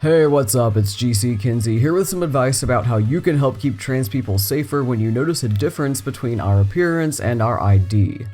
Hey, what's up? It's GC Kinsey here with some advice about how you can help keep trans people safer when you notice a difference between our appearance and our ID.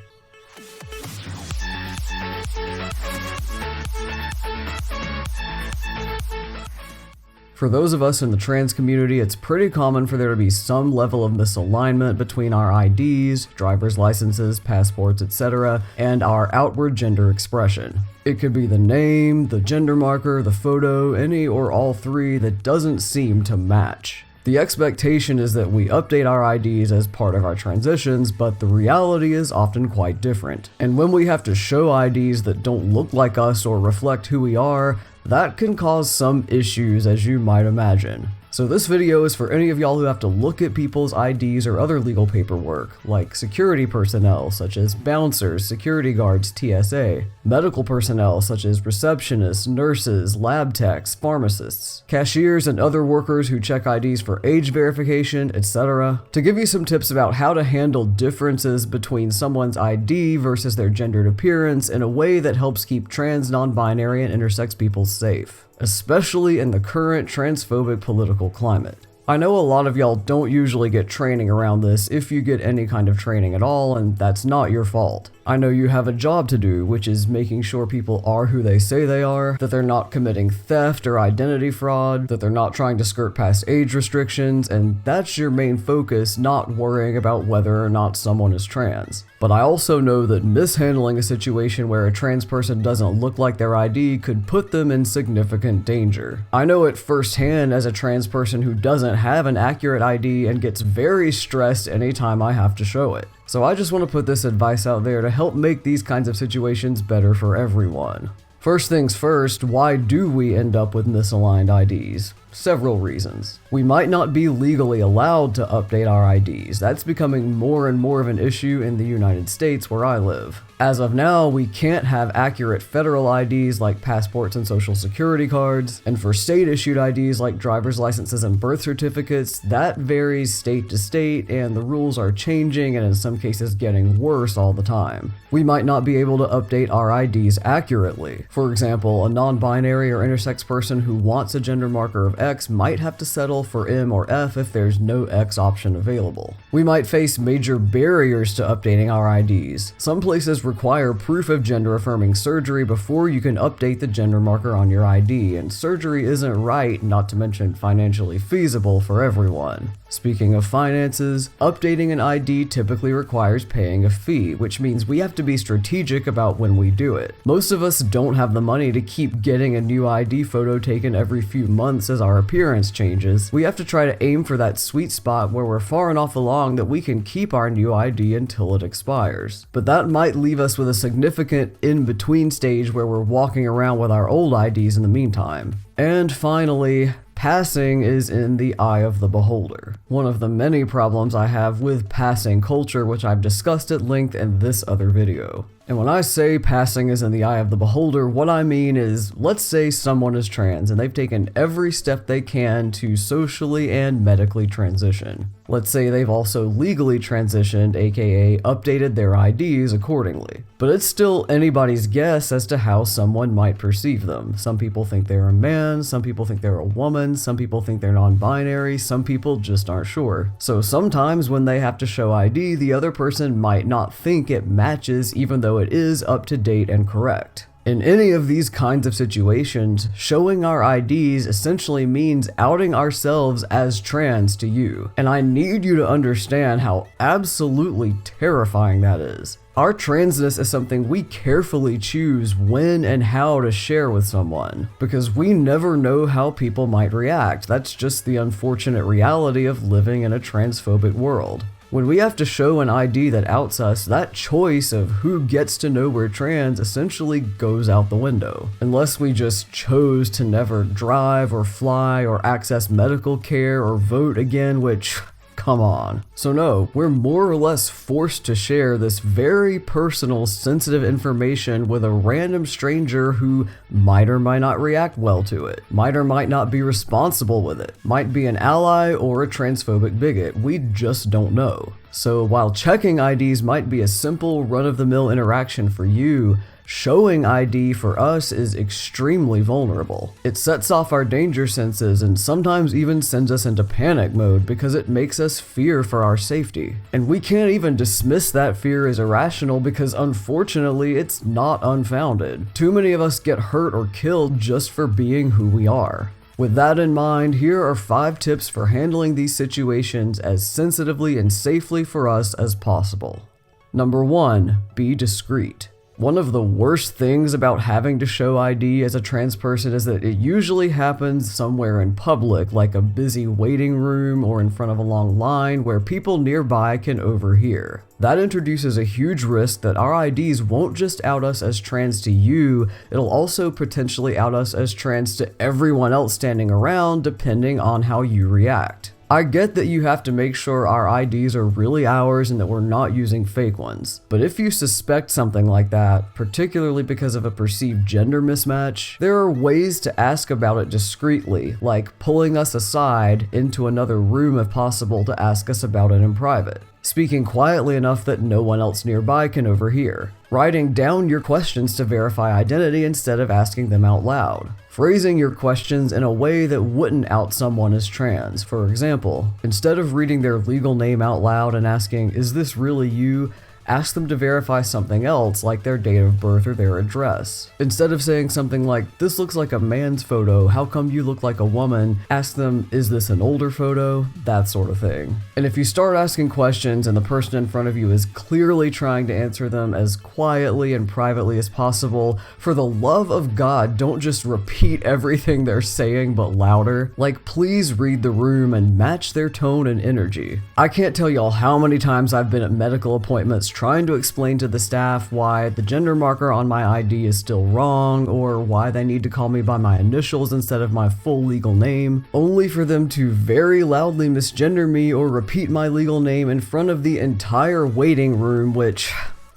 For those of us in the trans community, it's pretty common for there to be some level of misalignment between our IDs, driver's licenses, passports, etc., and our outward gender expression. It could be the name, the gender marker, the photo, any or all three that doesn't seem to match. The expectation is that we update our IDs as part of our transitions, but the reality is often quite different. And when we have to show IDs that don't look like us or reflect who we are, that can cause some issues, as you might imagine. So this video is for any of y'all who have to look at people's IDs or other legal paperwork, like security personnel such as bouncers, security guards, TSA, medical personnel such as receptionists, nurses, lab techs, pharmacists, cashiers, and other workers who check IDs for age verification, etc. To give you some tips about how to handle differences between someone's ID versus their gendered appearance in a way that helps keep trans, non-binary, and intersex people safe, especially in the current transphobic political climate. I know a lot of y'all don't usually get training around this if you get any kind of training at all, and that's not your fault. I know you have a job to do, which is making sure people are who they say they are, that they're not committing theft or identity fraud, that they're not trying to skirt past age restrictions, and that's your main focus, not worrying about whether or not someone is trans. But I also know that mishandling a situation where a trans person doesn't look like their ID could put them in significant danger. I know it firsthand as a trans person who doesn't have an accurate ID and gets very stressed anytime I have to show it. So I just want to put this advice out there to help make these kinds of situations better for everyone. First things first, why do we end up with misaligned IDs? Several reasons. We might not be legally allowed to update our IDs. That's becoming more and more of an issue in the United States where I live. As of now, we can't have accurate federal IDs like passports and social security cards, and for state-issued IDs like driver's licenses and birth certificates, that varies state to state, and the rules are changing and in some cases getting worse all the time. We might not be able to update our IDs accurately. For example, a non-binary or intersex person who wants a gender marker of X might have to settle for M or F if there's no X option available. We might face major barriers to updating our IDs. Some places require proof of gender-affirming surgery before you can update the gender marker on your ID, and surgery isn't right, not to mention financially feasible for everyone. Speaking of finances, updating an ID typically requires paying a fee, which means we have to be strategic about when we do it. Most of us don't have the money to keep getting a new ID photo taken every few months as our appearance changes. We have to try to aim for that sweet spot where we're far enough along that we can keep our new ID until it expires. But that might leave us with a significant in-between stage where we're walking around with our old IDs in the meantime. And finally, passing is in the eye of the beholder. One of the many problems I have with passing culture, which I've discussed at length in this other video. And when I say passing is in the eye of the beholder, what I mean is, let's say someone is trans and they've taken every step they can to socially and medically transition. Let's say they've also legally transitioned, aka updated their IDs accordingly. But it's still anybody's guess as to how someone might perceive them. Some people think they're a man, some people think they're a woman, some people think they're non-binary, some people just aren't sure. So sometimes when they have to show ID, the other person might not think it matches even though it is up to date and correct. In any of these kinds of situations, showing our IDs essentially means outing ourselves as trans to you. And I need you to understand how absolutely terrifying that is. Our transness is something we carefully choose when and how to share with someone, because we never know how people might react. That's just the unfortunate reality of living in a transphobic world. When we have to show an ID that outs us, that choice of who gets to know we're trans essentially goes out the window. Unless we just chose to never drive or fly or access medical care or vote again, which, come on. So no, we're more or less forced to share this very personal, sensitive information with a random stranger who might or might not react well to it, might or might not be responsible with it, might be an ally or a transphobic bigot. We just don't know. So while checking IDs might be a simple run-of-the-mill interaction for you, Showing ID for us is extremely vulnerable. It sets off our danger senses and sometimes even sends us into panic mode because it makes us fear for our safety. And we can't even dismiss that fear as irrational because unfortunately it's not unfounded. Too many of us get hurt or killed just for being who we are. With that in mind, here are 5 tips for handling these situations as sensitively and safely for us as possible. Number 1, be discreet. One of the worst things about having to show ID as a trans person is that it usually happens somewhere in public, like a busy waiting room or in front of a long line where people nearby can overhear. That introduces a huge risk that our IDs won't just out us as trans to you, it'll also potentially out us as trans to everyone else standing around depending on how you react. I get that you have to make sure our IDs are really ours and that we're not using fake ones. But if you suspect something like that, particularly because of a perceived gender mismatch, there are ways to ask about it discreetly, like pulling us aside into another room if possible to ask us about it in private. Speaking quietly enough that no one else nearby can overhear. Writing down your questions to verify identity instead of asking them out loud. Phrasing your questions in a way that wouldn't out someone as trans. For example, instead of reading their legal name out loud and asking, "Is this really you?" ask them to verify something else like their date of birth or their address. Instead of saying something like, "This looks like a man's photo, how come you look like a woman?" ask them, "Is this an older photo?" That sort of thing. And if you start asking questions and the person in front of you is clearly trying to answer them as quietly and privately as possible, for the love of God, don't just repeat everything they're saying but louder. Like, please read the room and match their tone and energy. I can't tell y'all how many times I've been at medical appointments trying to explain to the staff why the gender marker on my ID is still wrong, or why they need to call me by my initials instead of my full legal name, only for them to very loudly misgender me or repeat my legal name in front of the entire waiting room, which,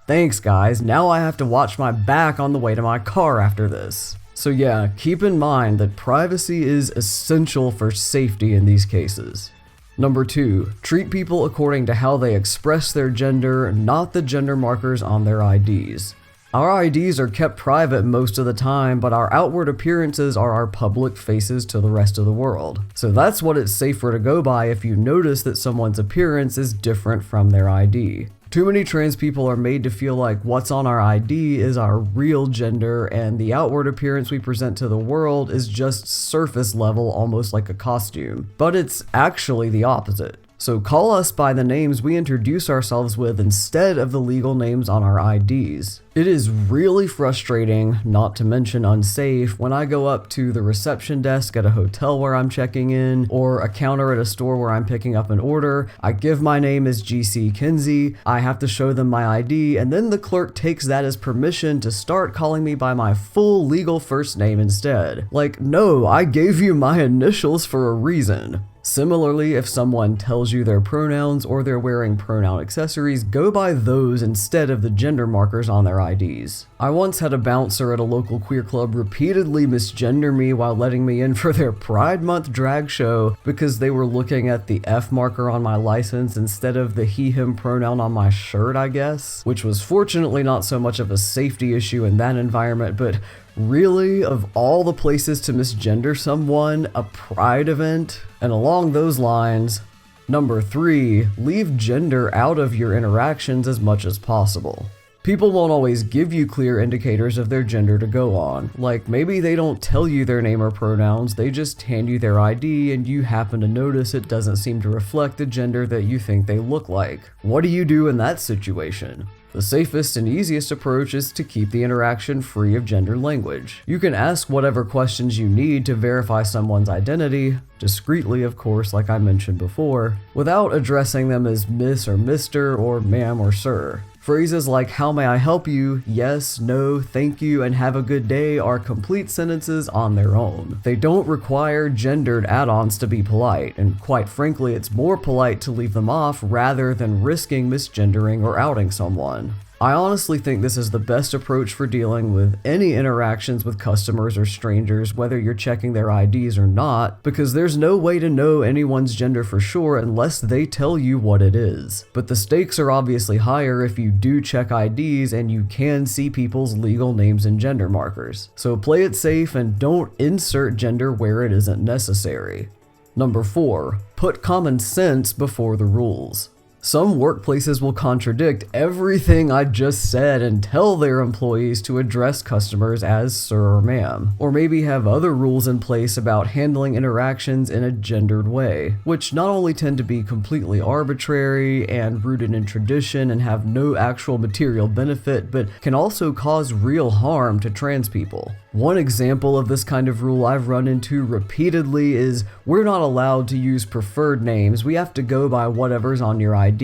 thanks guys, now I have to watch my back on the way to my car after this. So yeah, keep in mind that privacy is essential for safety in these cases. Number 2, treat people according to how they express their gender, not the gender markers on their IDs. Our IDs are kept private most of the time, but our outward appearances are our public faces to the rest of the world. So that's what it's safer to go by if you notice that someone's appearance is different from their ID. Too many trans people are made to feel like what's on our ID is our real gender, and the outward appearance we present to the world is just surface level, almost like a costume. But it's actually the opposite. So call us by the names we introduce ourselves with instead of the legal names on our IDs. It is really frustrating, not to mention unsafe, when I go up to the reception desk at a hotel where I'm checking in, or a counter at a store where I'm picking up an order. I give my name as GC Kinsey, I have to show them my ID, and then the clerk takes that as permission to start calling me by my full legal first name instead. Like, no, I gave you my initials for a reason. Similarly, if someone tells you their pronouns or they're wearing pronoun accessories, go by those instead of the gender markers on their IDs. I once had a bouncer at a local queer club repeatedly misgender me while letting me in for their Pride Month drag show because they were looking at the F marker on my license instead of the he/him pronoun on my shirt, I guess, which was fortunately not so much of a safety issue in that environment, but really, of all the places to misgender someone, a pride event? And along those lines, number 3, leave gender out of your interactions as much as possible. People won't always give you clear indicators of their gender to go on. Like, maybe they don't tell you their name or pronouns, they just hand you their ID and you happen to notice it doesn't seem to reflect the gender that you think they look like. What do you do in that situation? The safest and easiest approach is to keep the interaction free of gender language. You can ask whatever questions you need to verify someone's identity, discreetly of course like I mentioned before, without addressing them as Miss or Mr. or Ma'am or Sir. Phrases like "How may I help you?", "Yes", "No", "Thank you", and "Have a good day" are complete sentences on their own. They don't require gendered add-ons to be polite, and quite frankly, it's more polite to leave them off rather than risking misgendering or outing someone. I honestly think this is the best approach for dealing with any interactions with customers or strangers, whether you're checking their IDs or not, because there's no way to know anyone's gender for sure unless they tell you what it is. But the stakes are obviously higher if you do check IDs and you can see people's legal names and gender markers. So play it safe and don't insert gender where it isn't necessary. Number 4, put common sense before the rules. Some workplaces will contradict everything I just said and tell their employees to address customers as sir or ma'am, or maybe have other rules in place about handling interactions in a gendered way, which not only tend to be completely arbitrary and rooted in tradition and have no actual material benefit, but can also cause real harm to trans people. One example of this kind of rule I've run into repeatedly is we're not allowed to use preferred names, we have to go by whatever's on your ID.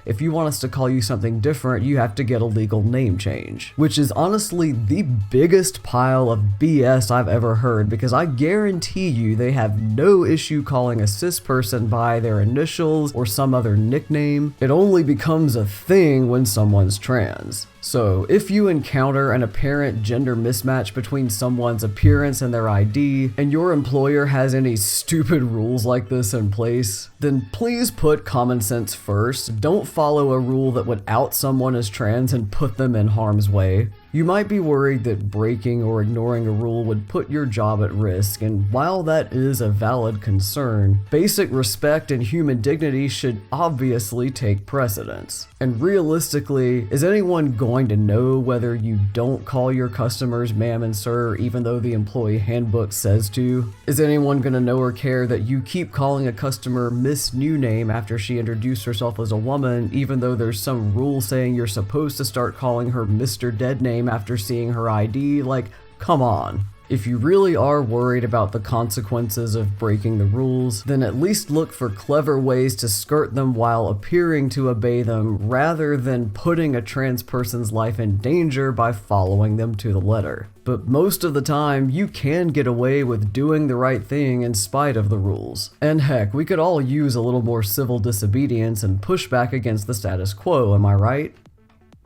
If you want us to call you something different, you have to get a legal name change. Which is honestly the biggest pile of BS I've ever heard, because I guarantee you they have no issue calling a cis person by their initials or some other nickname. It only becomes a thing when someone's trans. So, if you encounter an apparent gender mismatch between someone's appearance and their ID, and your employer has any stupid rules like this in place, then please put common sense first. Don't follow a rule that would out someone as trans and put them in harm's way. You might be worried that breaking or ignoring a rule would put your job at risk, and while that is a valid concern, basic respect and human dignity should obviously take precedence. And realistically, is anyone going to know whether you don't call your customers ma'am and sir even though the employee handbook says to? Is anyone going to know or care that you keep calling a customer Miss New Name after she introduced herself as a woman even though there's some rule saying you're supposed to start calling her Mr. Dead Name after seeing her ID? Like, come on. If you really are worried about the consequences of breaking the rules, then at least look for clever ways to skirt them while appearing to obey them rather than putting a trans person's life in danger by following them to the letter. But most of the time, you can get away with doing the right thing in spite of the rules. And heck, we could all use a little more civil disobedience and push back against the status quo, am I right?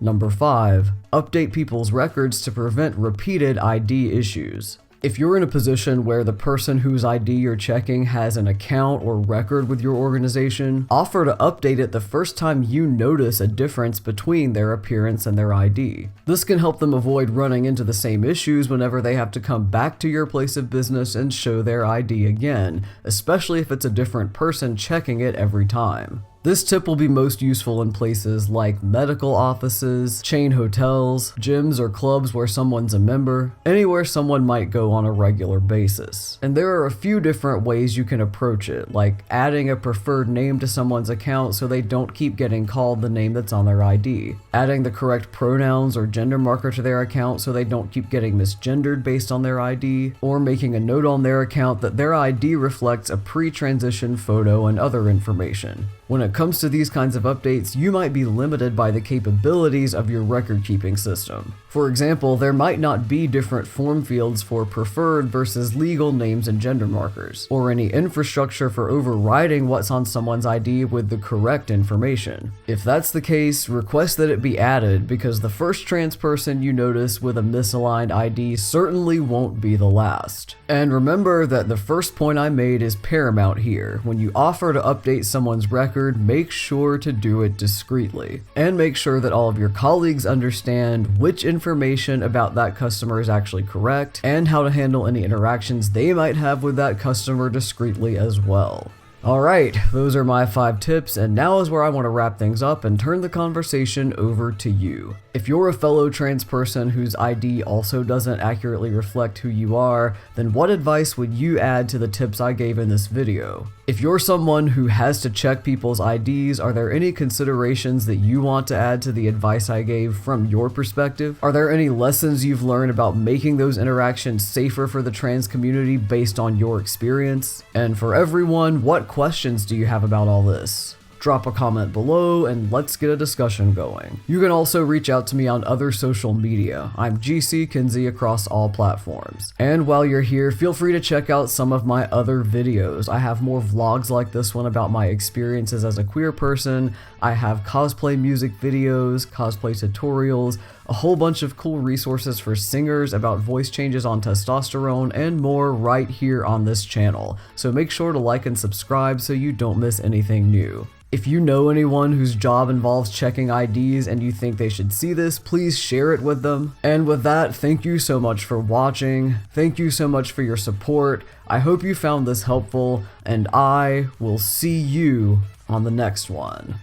Number 5, update people's records to prevent repeated ID issues. If you're in a position where the person whose ID you're checking has an account or record with your organization, offer to update it the first time you notice a difference between their appearance and their ID. This can help them avoid running into the same issues whenever they have to come back to your place of business and show their ID again, especially if it's a different person checking it every time. This tip will be most useful in places like medical offices, chain hotels, gyms or clubs where someone's a member, anywhere someone might go on a regular basis. And there are a few different ways you can approach it, like adding a preferred name to someone's account so they don't keep getting called the name that's on their ID, adding the correct pronouns or gender marker to their account so they don't keep getting misgendered based on their ID, or making a note on their account that their ID reflects a pre-transition photo and other information. When it comes to these kinds of updates, you might be limited by the capabilities of your record-keeping system. For example, there might not be different form fields for preferred versus legal names and gender markers, or any infrastructure for overriding what's on someone's ID with the correct information. If that's the case, request that it be added, because the first trans person you notice with a misaligned ID certainly won't be the last. And remember that the first point I made is paramount here. When you offer to update someone's record, make sure to do it discreetly, and make sure that all of your colleagues understand which information about that customer is actually correct, and how to handle any interactions they might have with that customer discreetly as well. Alright, those are my 5 tips, and now is where I want to wrap things up and turn the conversation over to you. If you're a fellow trans person whose ID also doesn't accurately reflect who you are, then what advice would you add to the tips I gave in this video? If you're someone who has to check people's IDs, are there any considerations that you want to add to the advice I gave from your perspective? Are there any lessons you've learned about making those interactions safer for the trans community based on your experience? And for everyone, what questions do you have about all this? drop a comment below, and let's get a discussion going. You can also reach out to me on other social media. I'm GC Kinsey across all platforms. And while you're here, feel free to check out some of my other videos. I have more vlogs like this one about my experiences as a queer person. I have cosplay music videos, cosplay tutorials, a whole bunch of cool resources for singers about voice changes on testosterone, and more right here on this channel. So make sure to like and subscribe so you don't miss anything new. If you know anyone whose job involves checking IDs and you think they should see this, please share it with them. And with that, thank you so much for watching. Thank you so much for your support. I hope you found this helpful, and I will see you on the next one.